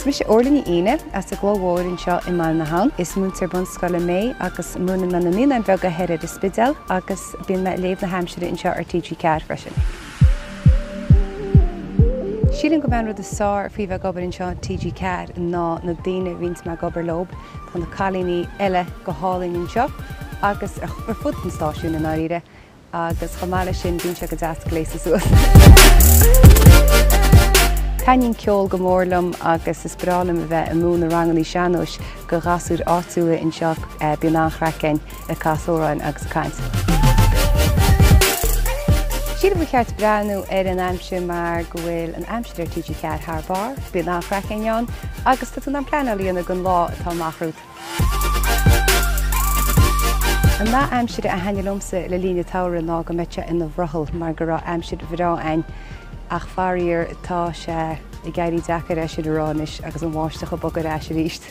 Is Orla Ní Fhinneadha as a glóhóir in seo in Mháil na hán. Is Múinteoir bunscoile mé agus múna na níl an bheag a head An Spidéal agus bíonn me léamh na Aimsire in seo ar TG4 freisin. Sílim go bhain rud is sár faoi bheith gobar in seo TG4 ná na daoine bhíns me gobar lob tá na cailíní eile go hálainn in seo agus ar fud an stáisiún in áiríre agus chomáile sin bhíonn se go deas gléasa suas. Cainnín ceol go mórlam agus is brálam a bheith mún na rangaí sean-nós go gasúr áitiúla in seo Bíonn Orla a casóráin agus caint. Siad bh cheart breanú ar an aimsir mar go bhfuil an aimsir ar TG4 thbar, Bíonn Orla agus tá an pleanalaíonna gon lá atá machrút. An ná aimsir a hainelumsa le líne táire ná go mite ina bhrothal mar go rá aimsir bhráin ach faríir tá sé i gaiirí dechar eisiad aránis agus an bháisteach a bogad eisiad ríist.